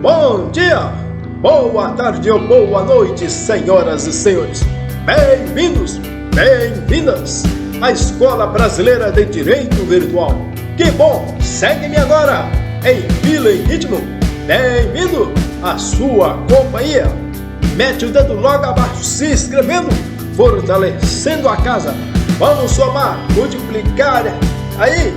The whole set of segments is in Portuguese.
Bom dia, boa tarde ou boa noite, senhoras e senhores. Bem-vindos, bem-vindas à Escola Brasileira de Direito Virtual. Que bom, segue-me agora em fila e ritmo. Bem-vindo à sua companhia. Mete o dedo logo abaixo, se inscrevendo, fortalecendo a casa. Vamos somar, multiplicar aí.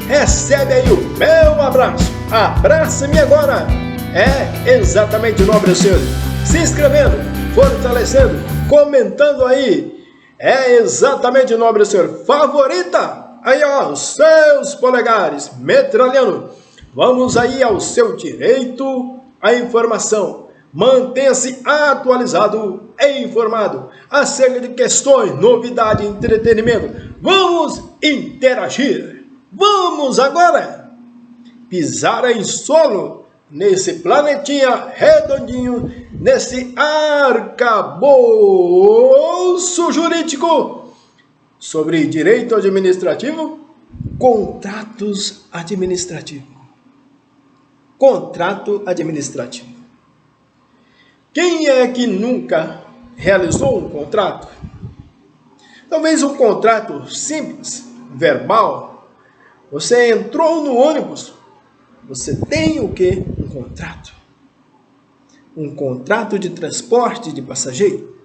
Recebe aí o meu abraço. Abraça-me agora. É exatamente, nobre senhor. Se inscrevendo, fortalecendo, comentando aí. É exatamente, nobre senhor. Favorita aí, ó, os seus polegares, metralhando. Vamos aí ao seu direito à informação. Mantenha-se atualizado e informado acerca de questões, novidade e entretenimento. Vamos interagir. Vamos agora pisar em solo nesse planetinha redondinho, nesse arcabouço jurídico sobre direito administrativo, contratos administrativos. Contrato administrativo. Quem é que nunca realizou um contrato? Talvez um contrato simples, verbal. Você entrou no ônibus, você tem o quê? Um contrato. Um contrato de transporte de passageiro.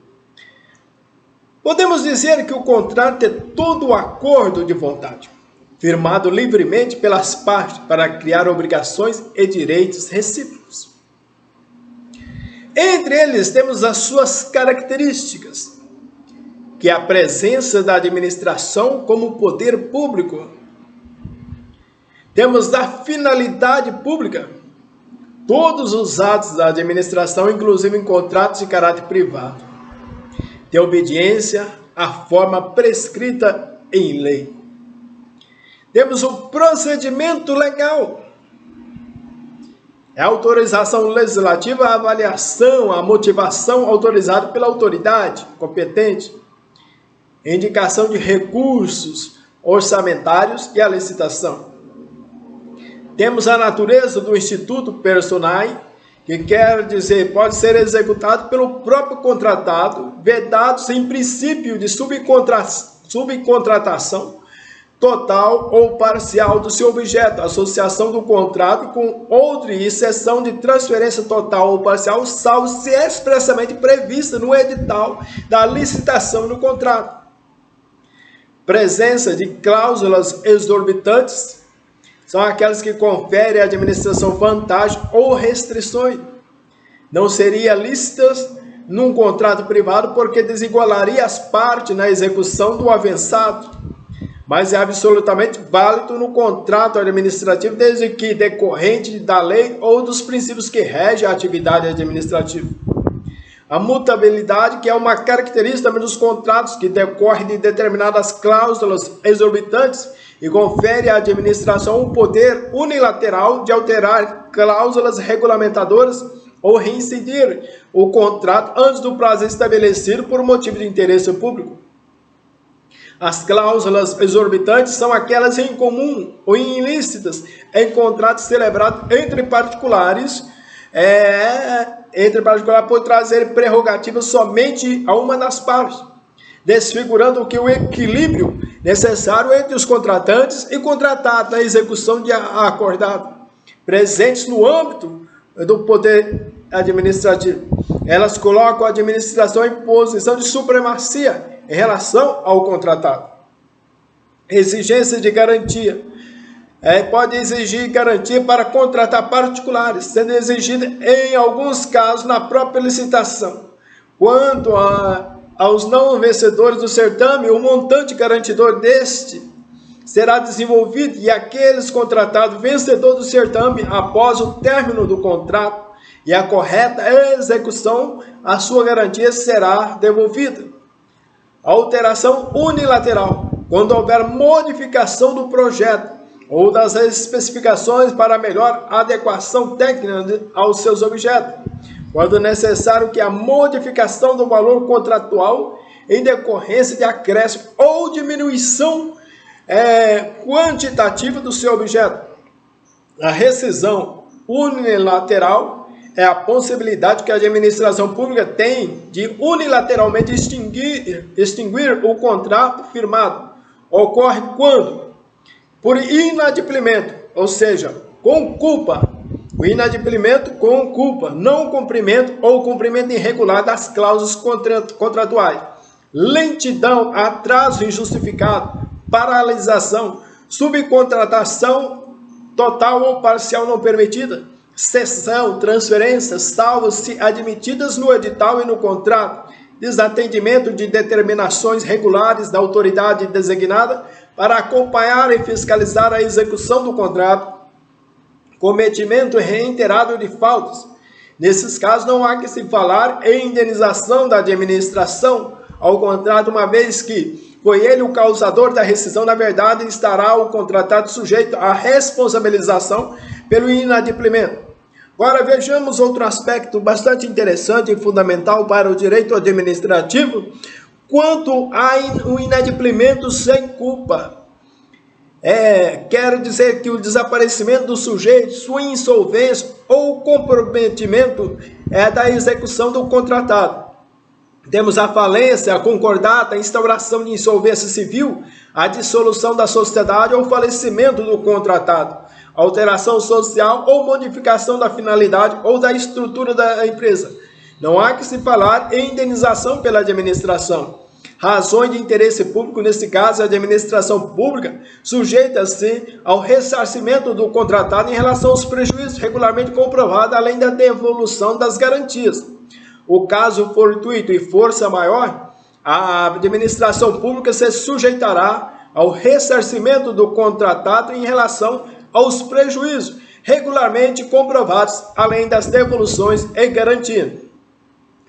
Podemos dizer que o contrato é todo o acordo de vontade, firmado livremente pelas partes para criar obrigações e direitos recíprocos. Entre eles temos as suas características, que é a presença da administração como poder público. Temos a finalidade pública, todos os atos da administração, inclusive em contratos de caráter privado, de obediência à forma prescrita em lei. Temos o procedimento legal, é a autorização legislativa, a avaliação, a motivação autorizada pela autoridade competente, indicação de recursos orçamentários e a licitação. Temos a natureza do instituto personae, que quer dizer, pode ser executado pelo próprio contratado, vedados em princípio de subcontratação total ou parcial do seu objeto, associação do contrato com outro e exceção de transferência total ou parcial, salvo se expressamente prevista no edital da licitação no contrato. Presença de cláusulas exorbitantes, são aquelas que conferem à administração vantagem ou restrições. Não seriam lícitas num contrato privado porque desigualaria as partes na execução do avançado, mas é absolutamente válido no contrato administrativo desde que decorrente da lei ou dos princípios que regem a atividade administrativa. A mutabilidade, que é uma característica também dos contratos que decorre de determinadas cláusulas exorbitantes e confere à administração o poder unilateral de alterar cláusulas regulamentadoras ou reincidir o contrato antes do prazo estabelecido por motivo de interesse público. As cláusulas exorbitantes são aquelas em comum ou ilícitas em contratos celebrados entre particulares, por trazer prerrogativas somente a uma das partes, desfigurando o equilíbrio necessário entre os contratantes e contratados na execução de acordado, presentes no âmbito do poder administrativo. Elas colocam a administração em posição de supremacia em relação ao contratado. Exigência de garantia. Pode exigir garantia para contratar particulares, sendo exigida em alguns casos na própria licitação. Quanto aos não vencedores do certame, o montante garantidor deste será desenvolvido e aqueles contratados vencedores do certame após o término do contrato e a correta execução, a sua garantia será devolvida. Alteração unilateral, quando houver modificação do projeto ou das especificações para melhor adequação técnica aos seus objetos, quando necessário que a modificação do valor contratual em decorrência de acréscimo ou diminuição quantitativa do seu objeto. A rescisão unilateral é a possibilidade que a administração pública tem de unilateralmente extinguir o contrato firmado. Ocorre quando? Por inadimplemento, ou seja, com culpa. O inadimplemento com culpa, não cumprimento ou cumprimento irregular das cláusulas contratuais. Lentidão, atraso injustificado, paralisação, subcontratação total ou parcial não permitida, cessão, transferência, salvo se admitidas no edital e no contrato, desatendimento de determinações regulares da autoridade designada para acompanhar e fiscalizar a execução do contrato, cometimento reiterado de faltas. Nesses casos, não há que se falar em indenização da administração ao contrato, uma vez que foi ele o causador da rescisão. Na verdade, estará o contratado sujeito à responsabilização pelo inadimplemento. Agora vejamos outro aspecto bastante interessante e fundamental para o direito administrativo, quanto ao inadimplemento sem culpa. Quero dizer que o desaparecimento do sujeito, sua insolvência ou comprometimento da execução do contratado. Temos a falência, a concordata, a instauração de insolvência civil, a dissolução da sociedade ou falecimento do contratado, alteração social ou modificação da finalidade ou da estrutura da empresa. Não há que se falar em indenização pela administração. Razões de interesse público, nesse caso, a administração pública sujeita-se ao ressarcimento do contratado em relação aos prejuízos regularmente comprovados, além da devolução das garantias. O caso fortuito e força maior, a administração pública se sujeitará ao ressarcimento do contratado em relação aos prejuízos regularmente comprovados, além das devoluções e garantias.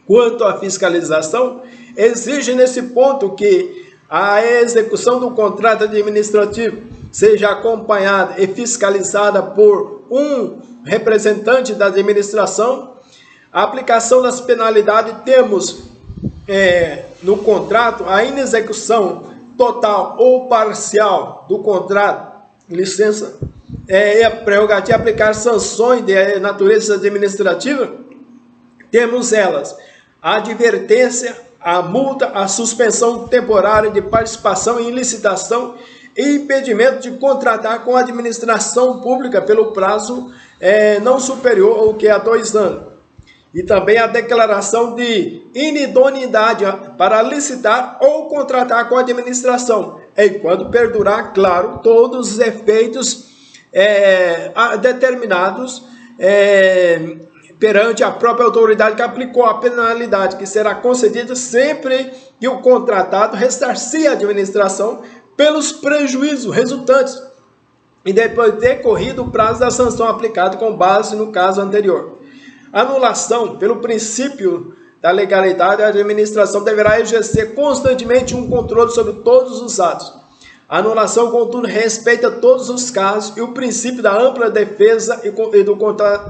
Quanto à fiscalização, exige nesse ponto que a execução do contrato administrativo seja acompanhada e fiscalizada por um representante da administração. A aplicação das penalidades, temos no contrato a inexecução total ou parcial do contrato, licença, a prerrogativa de aplicar sanções de natureza administrativa. Temos elas: a advertência, a multa, a suspensão temporária de participação em licitação e impedimento de contratar com a administração pública pelo prazo não superior ao que a 2 anos. E também a declaração de inidoneidade para licitar ou contratar com a administração, enquanto perdurar, claro, todos os efeitos determinados perante a própria autoridade que aplicou a penalidade, que será concedida sempre que o contratado ressarcir a administração pelos prejuízos resultantes e depois decorrido o prazo da sanção aplicada com base no caso anterior. Anulação. Pelo princípio da legalidade, a administração deverá exercer constantemente um controle sobre todos os atos. A anulação, contudo, respeita todos os casos e o princípio da ampla defesa e do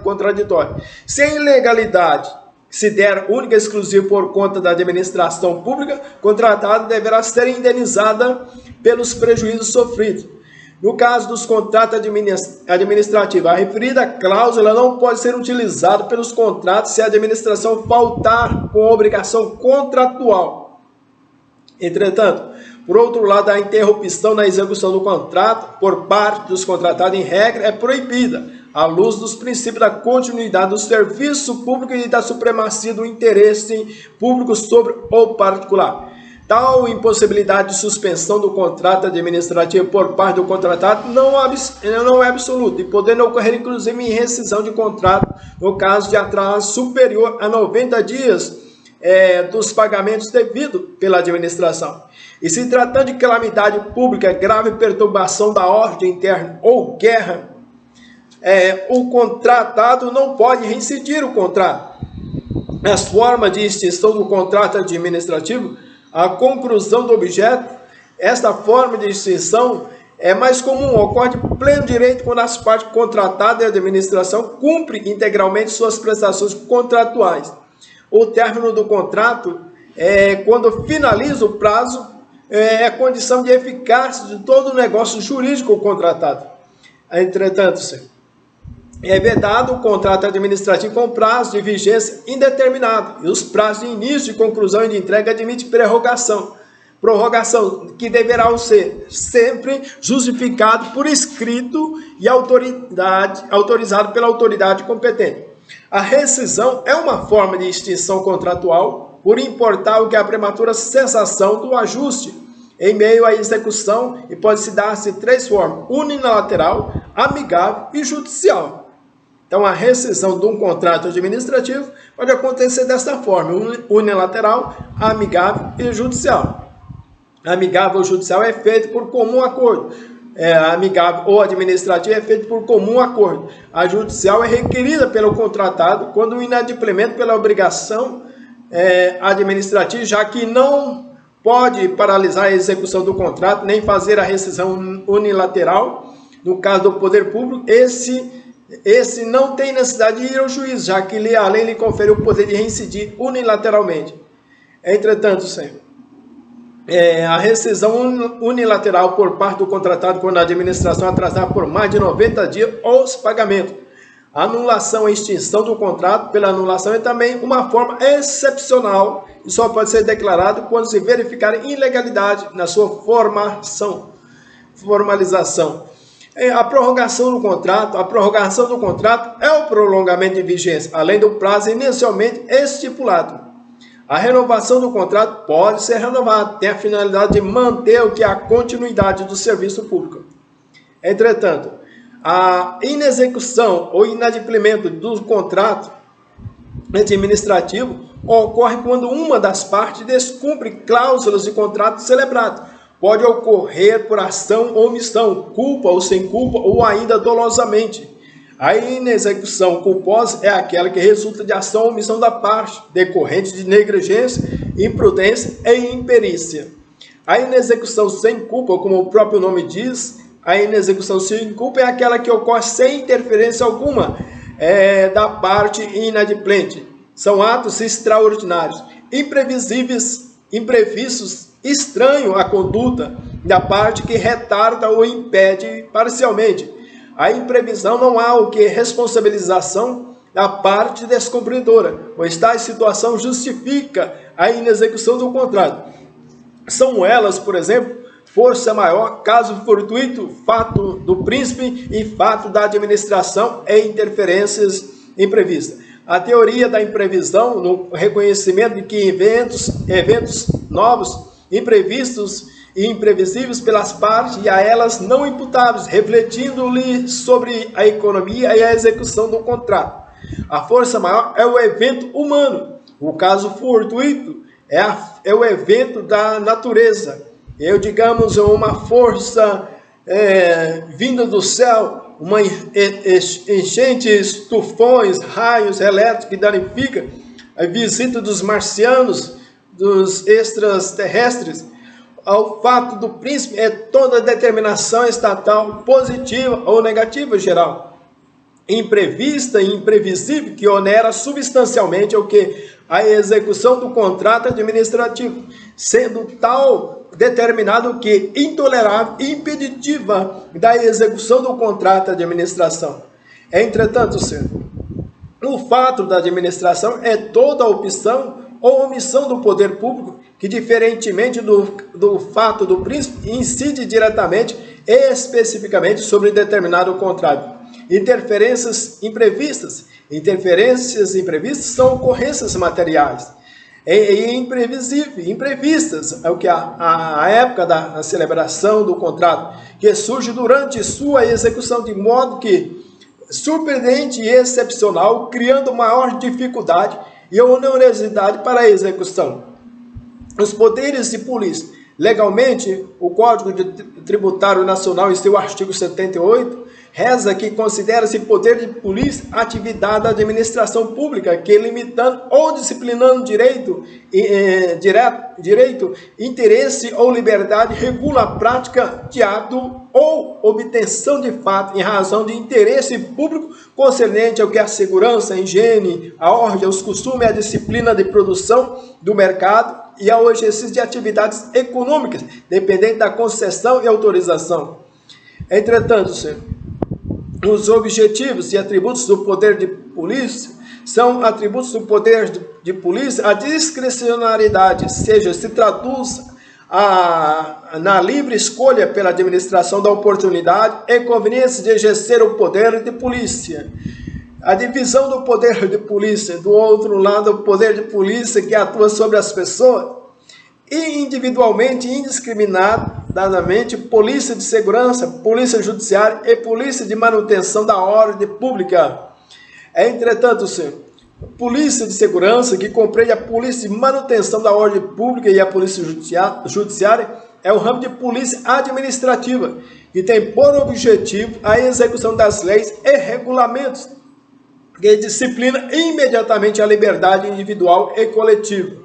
contraditório. Se a ilegalidade se der única e exclusiva por conta da administração pública, contratada deverá ser indenizada pelos prejuízos sofridos. No caso dos contratos administrativos, a referida cláusula não pode ser utilizada pelos contratos se a administração faltar com obrigação contratual. Entretanto, por outro lado, a interrupção na execução do contrato por parte dos contratados, em regra, é proibida, à luz dos princípios da continuidade do serviço público e da supremacia do interesse público sobre o particular. Tal impossibilidade de suspensão do contrato administrativo por parte do contratado não é absoluta, e podendo ocorrer inclusive em rescisão de contrato no caso de atraso superior a 90 dias dos pagamentos devidos pela administração. E se tratando de calamidade pública, grave perturbação da ordem interna ou guerra, o contratado não pode reincidir o contrato. As formas de extinção do contrato administrativo, a conclusão do objeto, esta forma de extinção é mais comum, ocorre de pleno direito quando as partes contratadas e a administração cumprem integralmente suas prestações contratuais. O término do contrato, quando finaliza o prazo, é condição de eficácia de todo o negócio jurídico contratado. Entretanto, é vedado o contrato administrativo com prazo de vigência indeterminado, e os prazos de início, de conclusão e de entrega admitem prorrogação que deverá ser sempre justificado por escrito e autorizado pela autoridade competente. A rescisão é uma forma de extinção contratual, por importar o que é a prematura cessação do ajuste em meio à execução, e pode-se dar-se de três formas: unilateral, amigável e judicial. Então, a rescisão de um contrato administrativo pode acontecer desta forma: unilateral, amigável e judicial. Amigável ou judicial é feito por comum acordo. Amigável ou administrativo é feito por comum acordo. A judicial é requerida pelo contratado quando o inadimplemento pela obrigação administrativa, já que não pode paralisar a execução do contrato, nem fazer a rescisão unilateral. No caso do poder público, esse não tem necessidade de ir ao juízo, já que a lei lhe confere o poder de reincidir unilateralmente. Entretanto, Senhor, a rescisão unilateral por parte do contratado quando a administração atrasar por mais de 90 dias os pagamentos. A anulação e extinção do contrato pela anulação é também uma forma excepcional e só pode ser declarado quando se verificar ilegalidade na sua formalização. A prorrogação do contrato. A prorrogação do contrato é o prolongamento de vigência, além do prazo inicialmente estipulado. A renovação do contrato pode ser renovada, tem a finalidade de manter o que é a continuidade do serviço público. Entretanto, a inexecução ou inadimplemento do contrato administrativo ocorre quando uma das partes descumpre cláusulas de contrato celebrado. Pode ocorrer por ação ou omissão, culpa ou sem culpa, ou ainda dolosamente. A inexecução culposa é aquela que resulta de ação ou omissão da parte, decorrente de negligência, imprudência e imperícia. A inexecução sem culpa, como o próprio nome diz, a inexecução sem culpa é aquela que ocorre sem interferência alguma da parte inadimplente. São atos extraordinários, imprevisíveis, imprevistos, estranho à conduta da parte que retarda ou impede parcialmente. A imprevisão não há o que responsabilização da parte descumpridora, pois tais situação justifica a inexecução do contrato. São elas, por exemplo, força maior, caso fortuito, fato do príncipe e fato da administração e interferências imprevistas. A teoria da imprevisão, no reconhecimento de que eventos novos, imprevistos e imprevisíveis pelas partes e a elas não imputáveis, refletindo-lhe sobre a economia e a execução do contrato. A força maior é o evento humano. O caso fortuito é o evento da natureza. Digamos, uma força vinda do céu, uma enchente, tufões, raios elétricos que danifica a visita dos marcianos, dos extraterrestres. Ao fato do príncipe é toda determinação estatal positiva ou negativa geral, imprevista e imprevisível, que onera substancialmente o que a execução do contrato administrativo, sendo tal determinado que intolerável e impeditiva da execução do contrato de administração. Entretanto, o fato da administração é toda opção ou omissão do poder público que, diferentemente do fato do príncipe, incide diretamente e especificamente sobre determinado contrato. Interferências imprevistas. Interferências imprevistas são ocorrências materiais e imprevistas, é o que a época da celebração do contrato, que surge durante sua execução de modo que surpreendente e excepcional, criando maior dificuldade e onerosidade para a execução. Os poderes de polícia. Legalmente, o Código Tributário Nacional, em seu artigo 78, reza que considera-se poder de polícia atividade da administração pública que, limitando ou disciplinando direito, interesse ou liberdade, regula a prática de ato ou obtenção de fato em razão de interesse público concernente ao que é a segurança, a higiene, a ordem, os costumes, a disciplina de produção do mercado e ao exercício de atividades econômicas, dependente da concessão e autorização. Entretanto, Os objetivos e atributos do poder de polícia são atributos do poder de polícia. A discricionariedade, seja, se traduz na livre escolha pela administração da oportunidade e conveniência de exercer o poder de polícia. A divisão do poder de polícia, do outro lado, o poder de polícia que atua sobre as pessoas, e individualmente, indiscriminadamente, polícia de segurança, polícia judiciária e polícia de manutenção da ordem pública. Entretanto, polícia de segurança, que compreende a polícia de manutenção da ordem pública e a polícia judiciária, é o ramo de polícia administrativa, que tem por objetivo a execução das leis e regulamentos, que disciplina imediatamente a liberdade individual e coletiva.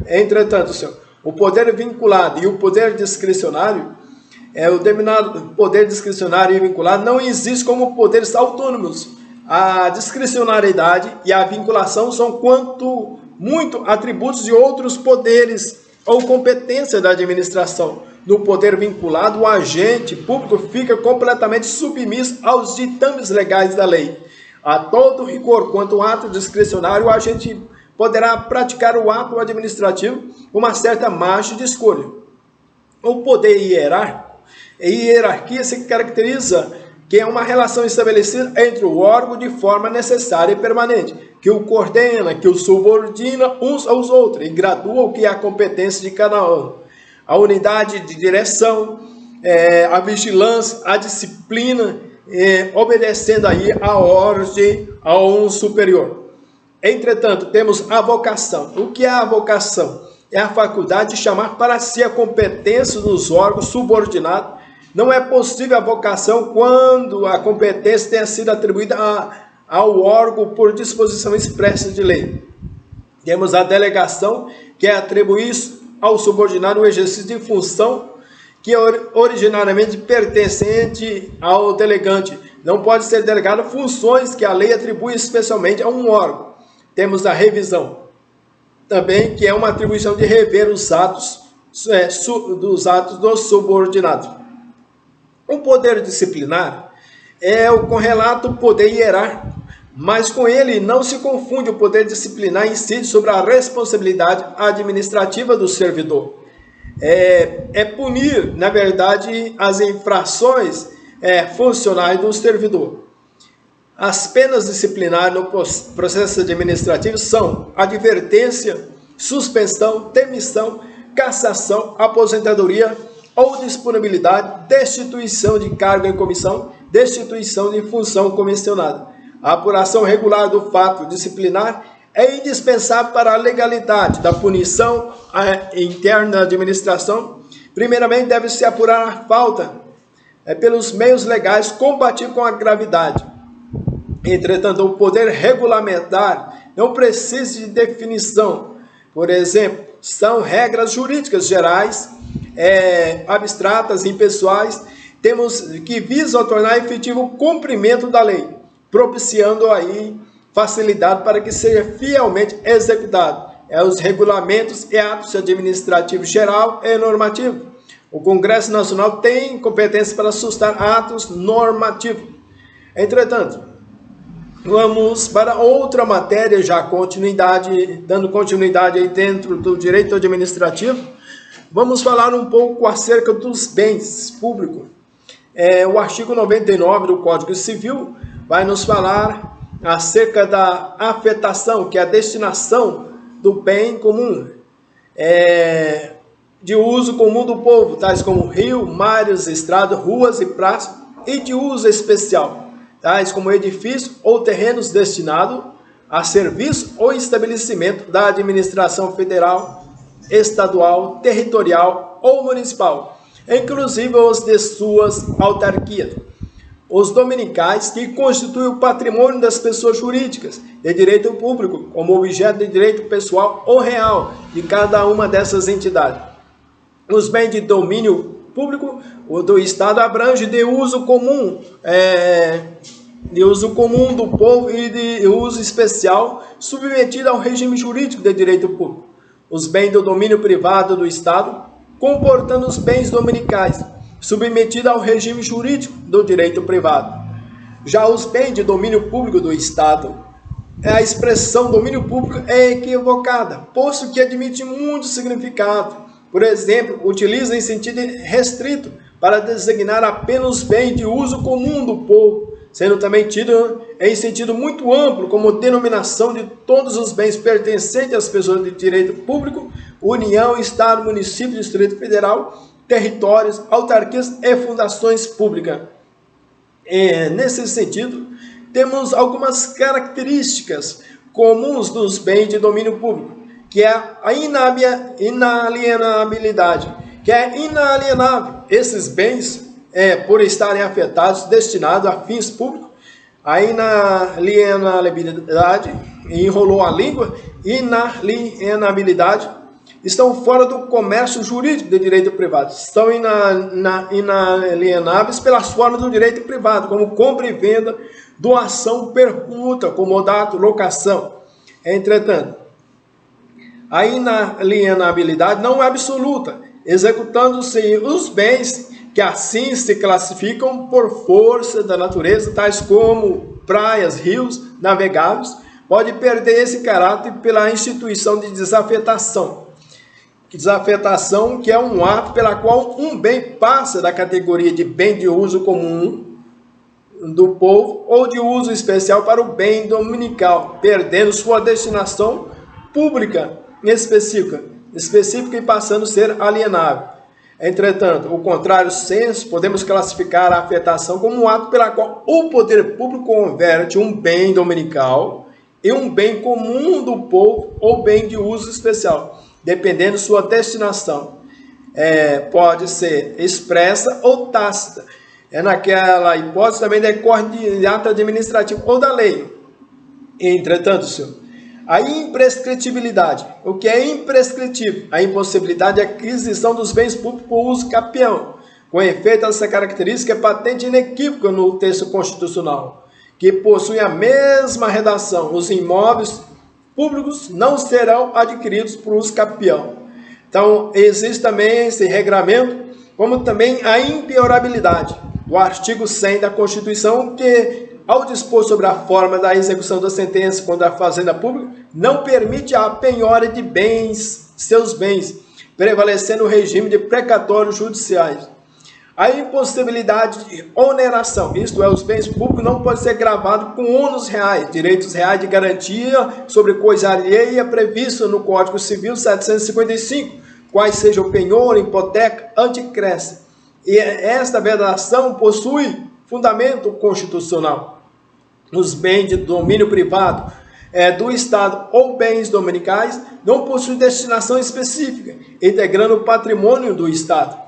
Entretanto, o poder vinculado e o poder discricionário, o denominado poder discricionário e vinculado, não existe como poderes autônomos. A discricionariedade e a vinculação são quanto muito atributos de outros poderes ou competência da administração. No poder vinculado, o agente público fica completamente submisso aos ditames legais da lei. A todo rigor quanto ao ato discricionário, o agente poderá praticar o ato administrativo com uma certa margem de escolha. O poder hierárquico, a hierarquia se caracteriza que é uma relação estabelecida entre o órgão de forma necessária e permanente, que o coordena, que o subordina uns aos outros e gradua o que é a competência de cada um. A unidade de direção, a vigilância, a disciplina, obedecendo aí a ordem a um superior. Entretanto, temos a vocação. O que é a vocação? É a faculdade de chamar para si a competência dos órgãos subordinados. Não é possível a vocação quando a competência tenha sido atribuída ao órgão por disposição expressa de lei. Temos a delegação, que é atribuir ao subordinado o exercício de função que é originariamente pertencente ao delegante. Não pode ser delegado funções que a lei atribui especialmente a um órgão. Temos a revisão, também, que é uma atribuição de rever os atos dos subordinados. O poder disciplinar é o correlato poder hierárquico, mas com ele não se confunde o poder disciplinar incide sobre a responsabilidade administrativa do servidor. É punir, na verdade, as infrações funcionais do servidor. As penas disciplinares no processo administrativo são advertência, suspensão, demissão, cassação, aposentadoria ou disponibilidade, destituição de cargo em comissão, destituição de função comissionada. A apuração regular do fato disciplinar é indispensável para a legalidade da punição interna da administração. Primeiramente, deve-se apurar a falta pelos meios legais compatíveis com a gravidade. Entretanto, o poder regulamentar não precisa de definição. Por exemplo, são regras jurídicas gerais, abstratas, impessoais, que visam tornar efetivo o cumprimento da lei, propiciando aí facilidade para que seja fielmente executado. Os regulamentos e atos administrativos geral e normativo. O Congresso Nacional tem competência para suscitar atos normativos. Entretanto, vamos para outra matéria, dando continuidade aí dentro do direito administrativo. Vamos falar um pouco acerca dos bens públicos. O artigo 99 do Código Civil vai nos falar acerca da afetação, que é a destinação do bem comum, de uso comum do povo, tais como rio, mares, estradas, ruas e praças, e de uso especial, tais como edifícios ou terrenos destinados a serviço ou estabelecimento da administração federal, estadual, territorial ou municipal, inclusive os de suas autarquias. Os dominicais, que constituem o patrimônio das pessoas jurídicas de direito público, como objeto de direito pessoal ou real de cada uma dessas entidades. Os bens de domínio público do Estado abrange de uso comum, do povo e de uso especial, submetido ao regime jurídico de direito público. Os bens do domínio privado do Estado, comportando os bens dominicais, submetido ao regime jurídico do direito privado. Já os bens de domínio público do Estado, a expressão domínio público é equivocada, posto que admite muito significado. Por exemplo, utiliza em sentido restrito para designar apenas os bens de uso comum do povo, sendo também tido em sentido muito amplo como denominação de todos os bens pertencentes às pessoas de direito público, União, Estado, município, Distrito Federal, territórios, autarquias e fundações públicas. Nesse sentido, temos algumas características comuns dos bens de domínio público, que é a inalienabilidade, que é inalienável. Esses bens, por estarem afetados, destinados a fins públicos, a inalienabilidade, enrolou a língua, inalienabilidade, estão fora do comércio jurídico de direito privado, estão inalienáveis pelas formas do direito privado, como compra e venda, doação, permuta, comodato, locação. Entretanto, a inalienabilidade não é absoluta, executando-se os bens que assim se classificam por força da natureza, tais como praias, rios navegáveis, pode perder esse caráter pela instituição de desafetação. Desafetação, que é um ato pela qual um bem passa da categoria de bem de uso comum do povo ou de uso especial para o bem dominical, perdendo sua destinação pública específica e passando a ser alienável. Entretanto, o contrário senso, podemos classificar a afetação como um ato pela qual o poder público converte um bem dominical em um bem comum do povo ou bem de uso especial, dependendo de sua destinação. Pode ser expressa ou tácita. Naquela hipótese também decorre de ato administrativo ou da lei. Entretanto, senhor, a imprescritibilidade. O que é imprescritível? A impossibilidade de aquisição dos bens públicos por uso capião. Com efeito, essa característica é patente e inequívoca no texto constitucional, que possui a mesma redação. Os imóveis públicos não serão adquiridos por uso capião. Então, existe também esse regramento, como também a impenhorabilidade do artigo 100 da Constituição, que, ao dispor sobre a forma da execução da sentença contra a fazenda pública, não permite a penhora de bens, seus bens, prevalecendo o regime de precatórios judiciais. A impossibilidade de oneração, isto é, os bens públicos não podem ser gravados com ônus reais, direitos reais de garantia sobre coisa alheia previsto no Código Civil 755, quais sejam penhor, hipoteca, anticresse. E esta vedação possui fundamento constitucional. Os bens de domínio privado do Estado ou bens dominicais não possuem destinação específica, integrando o patrimônio do Estado.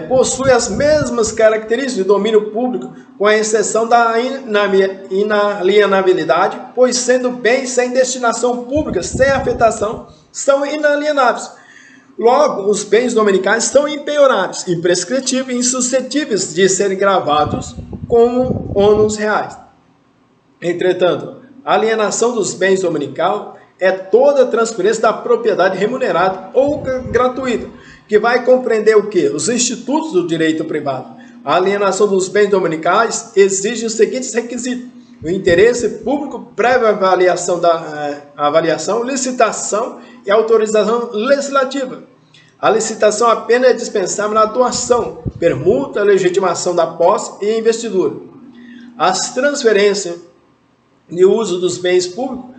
Possui as mesmas características de domínio público, com a exceção da inalienabilidade, pois sendo bens sem destinação pública, sem afetação, são inalienáveis. Logo, os bens dominicais são impenhoráveis, imprescritíveis e insuscetíveis de serem gravados como ônus reais. Entretanto, a alienação dos bens dominical é toda a transferência da propriedade remunerada ou gratuita, que vai compreender o quê? Os institutos do direito privado. A alienação dos bens dominicais exige os seguintes requisitos: o interesse público, prévia avaliação, licitação e autorização legislativa. A licitação apenas é dispensável na doação, permuta, legitimação da posse e investidura. As transferências de uso dos bens públicos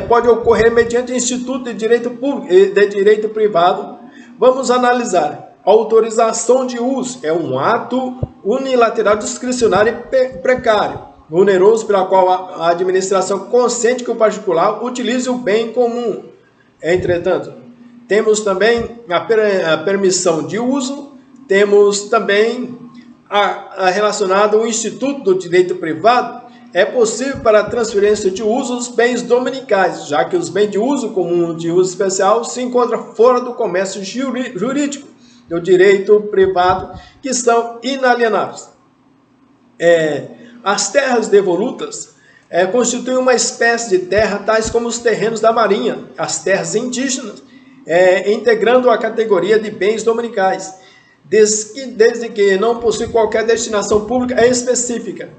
pode ocorrer mediante instituto de direito público e de direito privado. Vamos analisar. Autorização de uso é um ato unilateral, discricionário e precário, oneroso, pela qual a administração consente que o particular utilize o bem comum. Entretanto, temos também a permissão de uso, temos também relacionado ao Instituto do Direito Privado. É possível para a transferência de uso os bens dominicais, já que os bens de uso comum de uso especial se encontram fora do comércio jurídico do direito privado, que são inalienáveis. As terras devolutas constituem uma espécie de terra, tais como os terrenos da marinha, as terras indígenas, integrando a categoria de bens dominicais, desde que não possui qualquer destinação pública específica.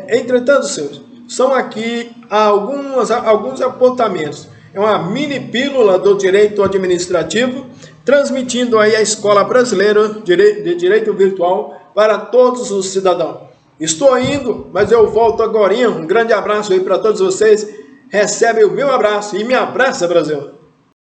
Entretanto, senhores, são aqui alguns apontamentos. É uma mini pílula do direito administrativo, transmitindo aí a Escola Brasileira de Direito Virtual para todos os cidadãos. Estou indo, mas eu volto agora. Um grande abraço aí para todos vocês. Recebe o meu abraço e me abraça, Brasil.